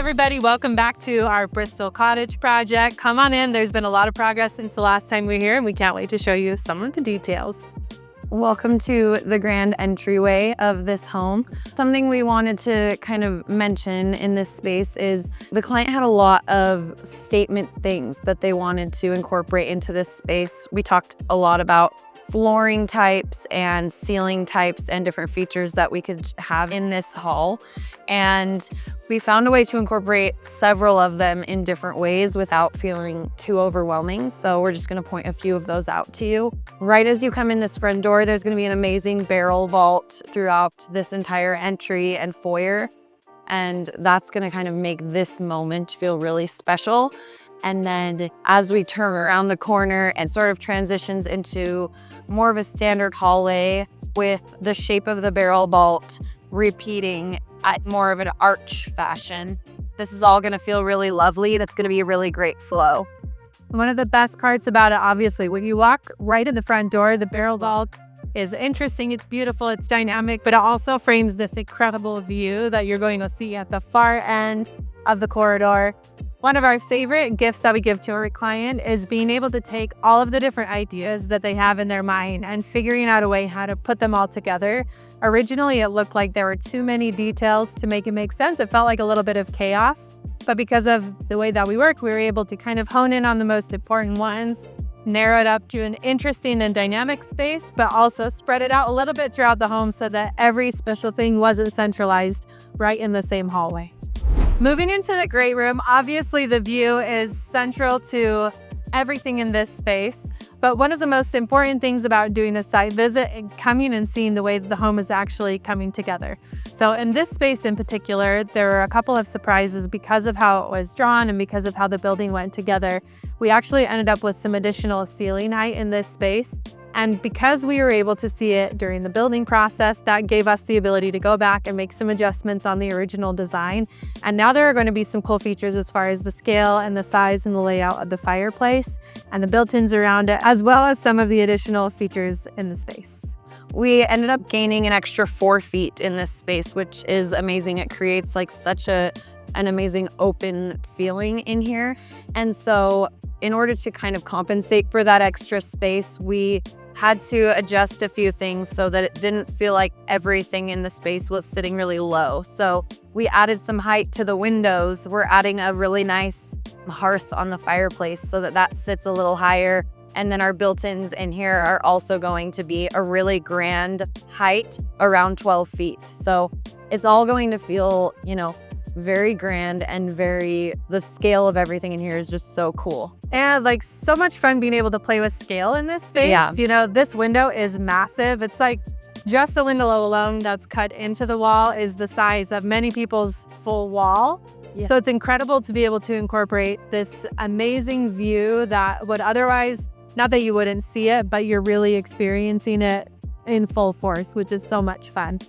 everybody, welcome back to our Bristol Cottage project. Come on in, there's been a lot of progress since the last time we were here and we can't wait to show you some of the details. Welcome to the grand entryway of this home. Something we wanted to kind of mention in this space is the client had a lot of statement things that they wanted to incorporate into this space. We talked a lot about flooring types and ceiling types and different features that we could have in this hall. And we found a way to incorporate several of them in different ways without feeling too overwhelming. So we're just gonna point a few of those out to you. Right as you come in this front door, there's gonna be an amazing barrel vault throughout this entire entry and foyer. And that's gonna kind of make this moment feel really special. And then as we turn around the corner and sort of transitions into more of a standard hallway with the shape of the barrel vault repeating at more of an arch fashion. This is all gonna feel really lovely and it's gonna be a really great flow. One of the best parts about it, obviously, when you walk right in the front door, the barrel vault is interesting, it's beautiful, it's dynamic, but it also frames this incredible view that you're going to see at the far end of the corridor. One of our favorite gifts that we give to our client is being able to take all of the different ideas that they have in their mind and figuring out a way how to put them all together. Originally, it looked like there were too many details to make it make sense. It felt like a little bit of chaos, but because of the way that we work, we were able to kind of hone in on the most important ones, narrow it up to an interesting and dynamic space, but also spread it out a little bit throughout the home so that every special thing wasn't centralized right in the same hallway. Moving into the great room, obviously the view is central to everything in this space, but one of the most important things about doing a site visit and coming and seeing the way that the home is actually coming together. So in this space in particular, there were a couple of surprises because of how it was drawn and because of how the building went together. We actually ended up with some additional ceiling height in this space. And because we were able to see it during the building process, that gave us the ability to go back and make some adjustments on the original design. And now there are going to be some cool features as far as the scale and the size and the layout of the fireplace and the built-ins around it, as well as some of the additional features in the space. We ended up gaining an extra 4 feet in this space, which is amazing. It creates like such an amazing open feeling in here. And so in order to kind of compensate for that extra space, we had to adjust a few things so that it didn't feel like everything in the space was sitting really low. So we added some height to the windows. We're adding a really nice hearth on the fireplace so that that sits a little higher. And then our built-ins in here are also going to be a really grand height, around 12 feet. So it's all going to feel, very grand and the scale of everything in here is just so cool. And like so much fun being able to play with scale in this space. Yeah. This window is massive. It's like just the window alone that's cut into the wall is the size of many people's full wall. Yeah. So it's incredible to be able to incorporate this amazing view that would otherwise, not that you wouldn't see it, but you're really experiencing it in full force, which is so much fun.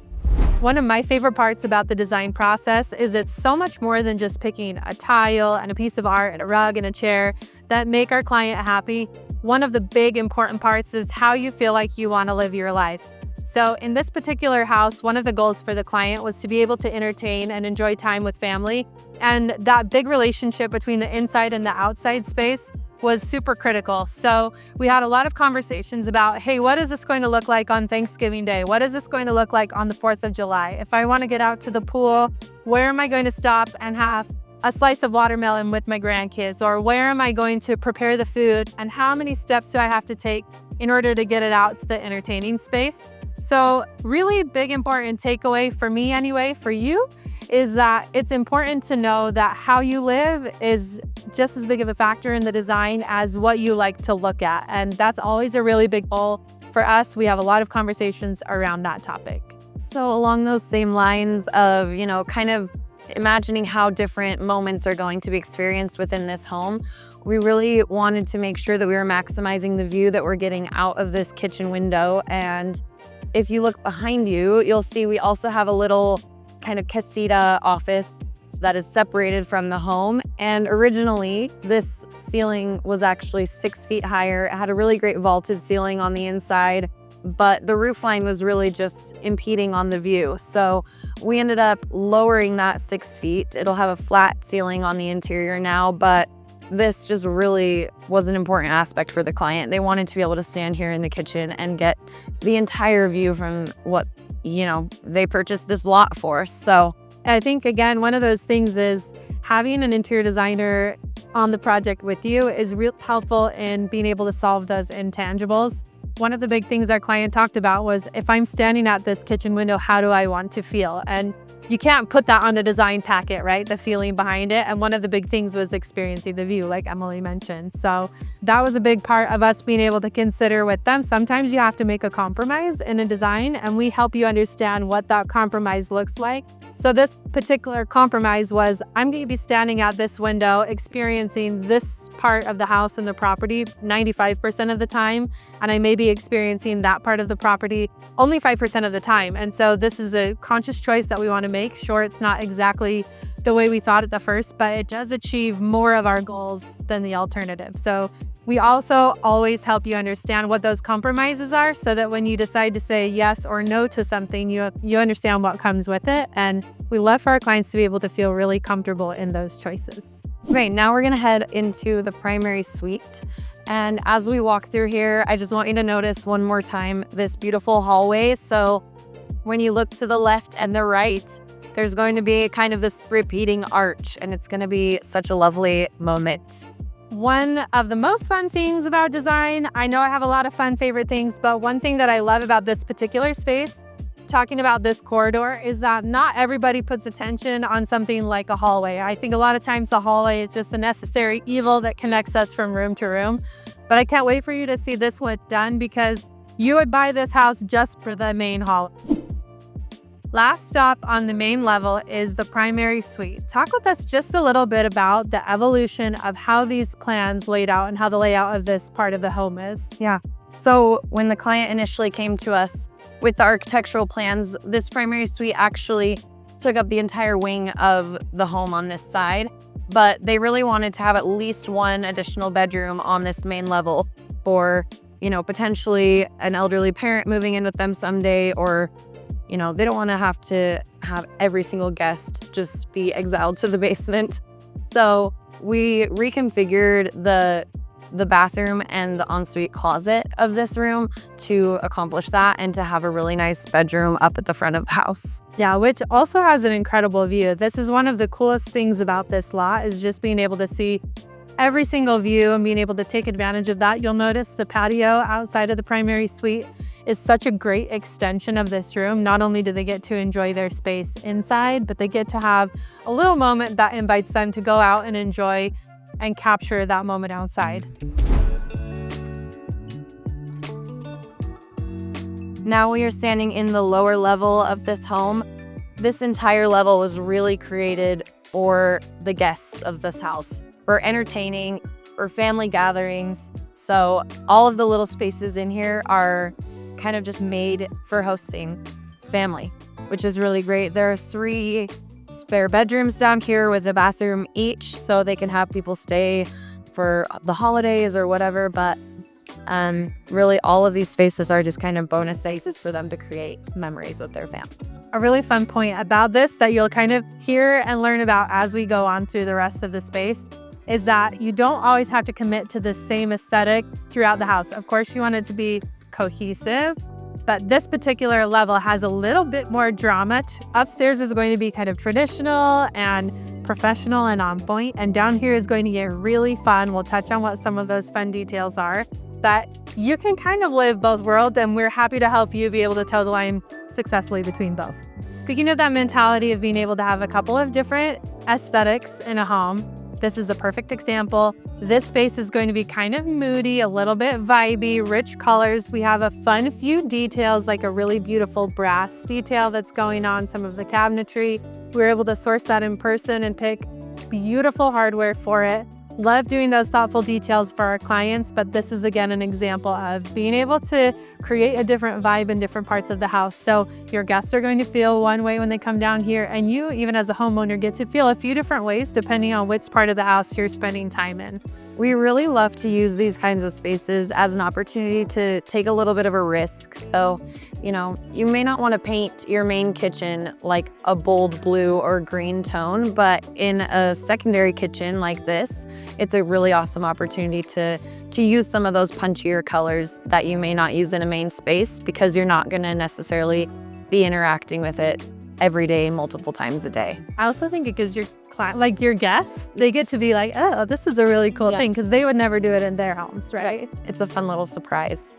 One of my favorite parts about the design process is it's so much more than just picking a tile and a piece of art and a rug and a chair that make our client happy. One of the big important parts is how you feel like you want to live your life. So in this particular house, one of the goals for the client was to be able to entertain and enjoy time with family. And that big relationship between the inside and the outside space was super critical. So we had a lot of conversations about, hey, what is this going to look like on Thanksgiving Day? What is this going to look like on the 4th of July? If I want to get out to the pool, where am I going to stop and have a slice of watermelon with my grandkids? Or where am I going to prepare the food? And how many steps do I have to take in order to get it out to the entertaining space? So really big, important takeaway for me anyway, for you, is that it's important to know that how you live is just as big of a factor in the design as what you like to look at. And that's always a really big goal for us. We have a lot of conversations around that topic. So along those same lines of, kind of imagining how different moments are going to be experienced within this home, we really wanted to make sure that we were maximizing the view that we're getting out of this kitchen window. And if you look behind you, you'll see we also have a little kind of casita office that is separated from the home. And originally, this ceiling was actually 6 feet higher. It had a really great vaulted ceiling on the inside, but the roof line was really just impeding on the view. So We ended up lowering that 6 feet. It'll have a flat ceiling on the interior now, but this just really was an important aspect for the client. They wanted to be able to stand here in the kitchen and get the entire view from what, they purchased this lot for. So I think, again, one of those things is having an interior designer on the project with you is real helpful in being able to solve those intangibles. One of the big things our client talked about was, if I'm standing at this kitchen window, how do I want to feel? And you can't put that on a design packet, right? The feeling behind it. And one of the big things was experiencing the view, like Emily mentioned. So that was a big part of us being able to consider with them. Sometimes you have to make a compromise in a design, and we help you understand what that compromise looks like. So this particular compromise was, I'm going to be standing at this window experiencing this part of the house and the property 95% of the time, and I may be experiencing that part of the property only 5% of the time. And so this is a conscious choice that we want to make sure it's not exactly the way we thought at the first, but it does achieve more of our goals than the alternative. So we also always help you understand what those compromises are, so that when you decide to say yes or no to something, you understand what comes with it. And we love for our clients to be able to feel really comfortable in those choices. Okay, now we're gonna head into the primary suite. And as we walk through here, I just want you to notice one more time this beautiful hallway. So when you look to the left and the right, there's going to be kind of this repeating arch, and it's gonna be such a lovely moment. One of the most fun things about design, I know I have a lot of fun favorite things, but one thing that I love about this particular space, talking about this corridor, is that not everybody puts attention on something like a hallway. I think a lot of times the hallway is just a necessary evil that connects us from room to room. But I can't wait for you to see this one done, because you would buy this house just for the main hall. Last stop on the main level is the primary suite. Talk with us just a little bit about the evolution of how these plans laid out and how the layout of this part of the home is. Yeah. So when the client initially came to us with the architectural plans, this primary suite actually took up the entire wing of the home on this side, but they really wanted to have at least one additional bedroom on this main level for, potentially an elderly parent moving in with them someday, or they don't want to have every single guest just be exiled to the basement. So we reconfigured the bathroom and the ensuite closet of this room to accomplish that, and to have a really nice bedroom up at the front of the house. Yeah, which also has an incredible view. This is one of the coolest things about this lot, is just being able to see every single view and being able to take advantage of that. You'll notice the patio outside of the primary suite is such a great extension of this room. Not only do they get to enjoy their space inside, but they get to have a little moment that invites them to go out and enjoy and capture that moment outside. Now we are standing in the lower level of this home. This entire level was really created for the guests of this house, for entertaining, for family gatherings. So all of the little spaces in here are kind of just made for hosting family, which is really great. There are 3 spare bedrooms down here with a bathroom each, so they can have people stay for the holidays or whatever. But really all of these spaces are just kind of bonus spaces for them to create memories with their family. A really fun point about this that you'll kind of hear and learn about as we go on through the rest of the space is that you don't always have to commit to the same aesthetic throughout the house. Of course, you want it to be cohesive, but this particular level has a little bit more drama. Upstairs is going to be kind of traditional and professional and on point, and down here is going to get really fun. We'll touch on what some of those fun details are, that you can kind of live both worlds, and we're happy to help you be able to toe the line successfully between both. Speaking of that mentality of being able to have a couple of different aesthetics in a home, this is a perfect example. This space is going to be kind of moody, a little bit vibey, rich colors. We have a fun few details, like a really beautiful brass detail that's going on some of the cabinetry. We were able to source that in person and pick beautiful hardware for it. Love doing those thoughtful details for our clients, but this is again an example of being able to create a different vibe in different parts of the house. So your guests are going to feel one way when they come down here, and you, even as a homeowner, get to feel a few different ways depending on which part of the house you're spending time in. We really love to use these kinds of spaces as an opportunity to take a little bit of a risk. So, you know, you may not want to paint your main kitchen like a bold blue or green tone, but in a secondary kitchen like this, it's a really awesome opportunity to use some of those punchier colors that you may not use in a main space, because you're not going to necessarily be interacting with it every day, multiple times a day. I also think it gives your like your guests, they get to be like, oh, this is a really cool thing, because they would never do it in their homes, right? It's a fun little surprise.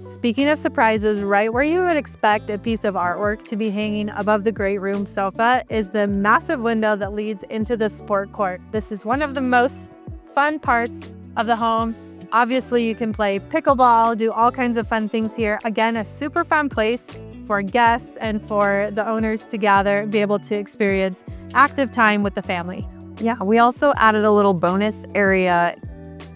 Speaking of surprises, right where you would expect a piece of artwork to be hanging above the great room sofa is the massive window that leads into the sport court. This is one of the most fun parts of the home. Obviously, you can play pickleball, do all kinds of fun things here. Again, a super fun place for guests and for the owners to gather, be able to experience active time with the family. Yeah, we also added a little bonus area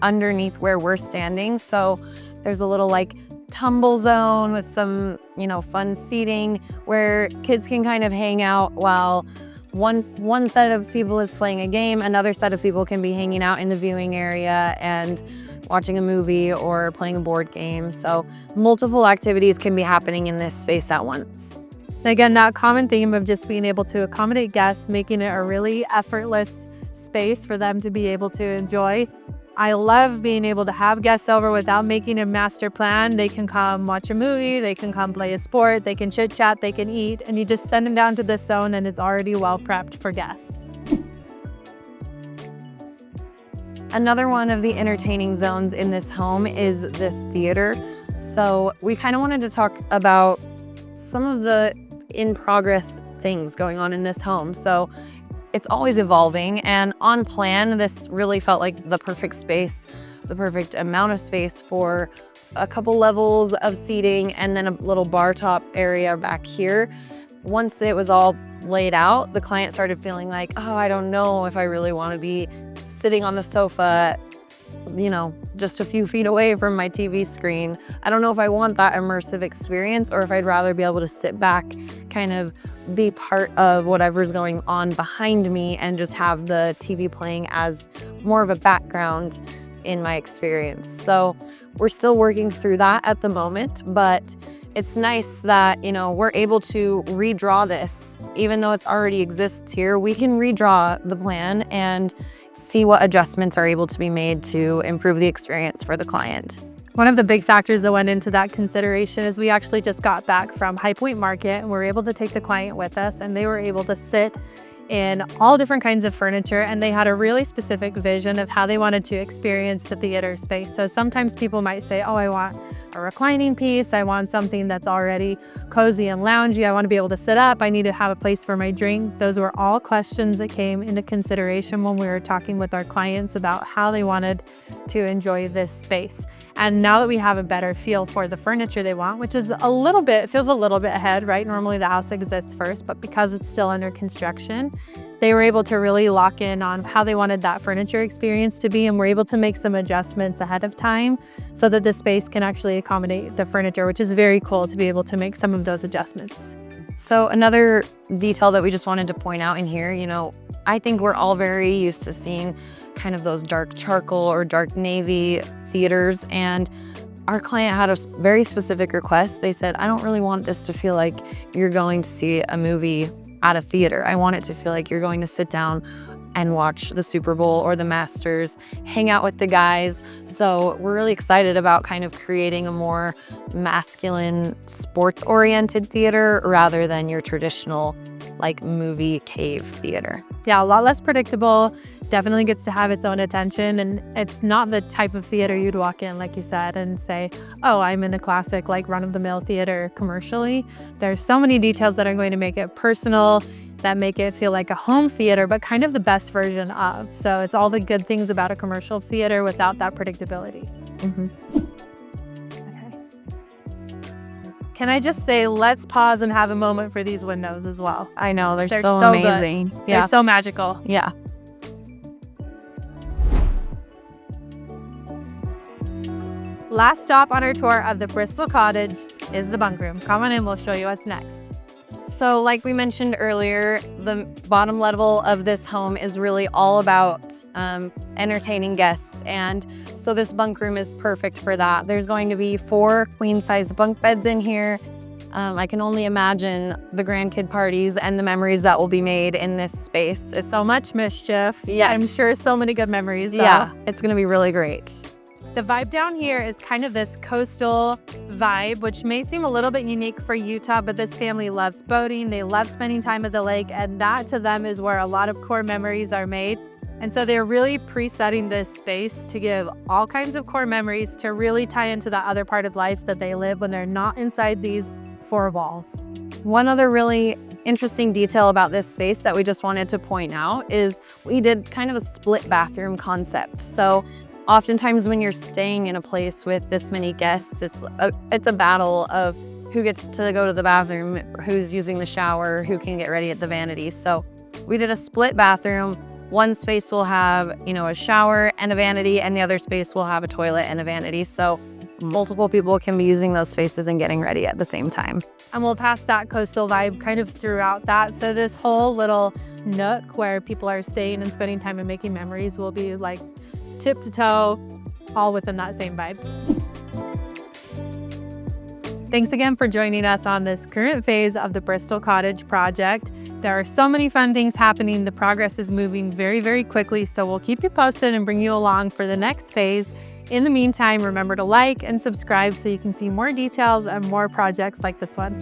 underneath where we're standing. So there's a little like tumble zone with some, you know, fun seating where kids can kind of hang out while one set of people is playing a game, another set of people can be hanging out in the viewing area and watching a movie or playing a board game. So multiple activities can be happening in this space at once. Again, that common theme of just being able to accommodate guests, making it a really effortless space for them to be able to enjoy. I love being able to have guests over without making a master plan. They can come watch a movie, they can come play a sport, they can chit chat, they can eat, and you just send them down to this zone and it's already well prepped for guests. Another one of the entertaining zones in this home is this theater. So we kind of wanted to talk about some of the in-progress things going on in this home. So it's always evolving, and on plan, this really felt like the perfect space, the perfect amount of space for a couple levels of seating and then a little bar top area back here. Once it was all laid out, the client started feeling like, oh, I don't know if I really want to be sitting on the sofa, you know, just a few feet away from my TV screen. I don't know if I want that immersive experience, or if I'd rather be able to sit back, kind of be part of whatever's going on behind me and just have the TV playing as more of a background in my experience. So we're still working through that at the moment, but it's nice that, you know, we're able to redraw this. Even though it's already exists here, we can redraw the plan and see what adjustments are able to be made to improve the experience for the client. One of the big factors that went into that consideration is we actually just got back from High Point Market and we're able to take the client with us, and they were able to sit in all different kinds of furniture, and they had a really specific vision of how they wanted to experience the theater space. So sometimes people might say, oh, I want a reclining piece, I want something that's already cozy and loungy, I want to be able to sit up, I need to have a place for my drink. Those were all questions that came into consideration when we were talking with our clients about how they wanted to enjoy this space. And now that we have a better feel for the furniture they want, which is a little bit, feels a little bit ahead, right? Normally the house exists first, but because it's still under construction, they were able to really lock in on how they wanted that furniture experience to be, and we're able to make some adjustments ahead of time so that the space can actually accommodate the furniture, which is very cool to be able to make some of those adjustments. So another detail that we just wanted to point out in here, you know, I think we're all very used to seeing kind of those dark charcoal or dark navy theaters, and our client had a very specific request. They said, I don't really want this to feel like you're going to see a movie at a theater. I want it to feel like you're going to sit down and watch the Super Bowl or the Masters, hang out with the guys. So we're really excited about kind of creating a more masculine, sports-oriented theater rather than your traditional like movie cave theater. Yeah, a lot less predictable, definitely gets to have its own attention, and it's not the type of theater you'd walk in, like you said, and say, oh, I'm in a classic like run-of-the-mill theater commercially. There's so many details that are going to make it personal, that make it feel like a home theater, but kind of the best version of. So it's all the good things about a commercial theater without that predictability. Can I just say, let's pause and have a moment for these windows as well. I know, they're so amazing. Good. Yeah. They're so magical. Yeah. Last stop on our tour of the Bristol Cottage is the bunk room. Come on in, we'll show you what's next. So like we mentioned earlier, the bottom level of this home is really all about entertaining guests. And so this bunk room is perfect for that. There's going to be 4 queen-size bunk beds in here. I can only imagine the grandkid parties and the memories that will be made in this space. It's So much mischief. Yes. I'm sure so many good memories, though. Yeah, it's gonna be really great. The vibe down here is kind of this coastal vibe, which may seem a little bit unique for Utah, but this family loves boating. They love spending time at the lake, and that to them is where a lot of core memories are made. And so they're really presetting this space to give all kinds of core memories to really tie into that other part of life that they live when they're not inside these 4 walls. One other really interesting detail about this space that we just wanted to point out is we did kind of a split bathroom concept. So oftentimes when you're staying in a place with this many guests, it's a battle of who gets to go to the bathroom, who's using the shower, who can get ready at the vanity. So we did a split bathroom. One space will have, a shower and a vanity, and the other space will have a toilet and a vanity. So multiple people can be using those spaces and getting ready at the same time. And we'll pass that coastal vibe kind of throughout that. So this whole little nook where people are staying and spending time and making memories will be like tip to toe, all within that same vibe. Thanks again for joining us on this current phase of the Bristol Cottage project. There are so many fun things happening. The progress is moving very, very quickly, so we'll keep you posted and bring you along for the next phase. In the meantime, remember to like and subscribe so you can see more details and more projects like this one.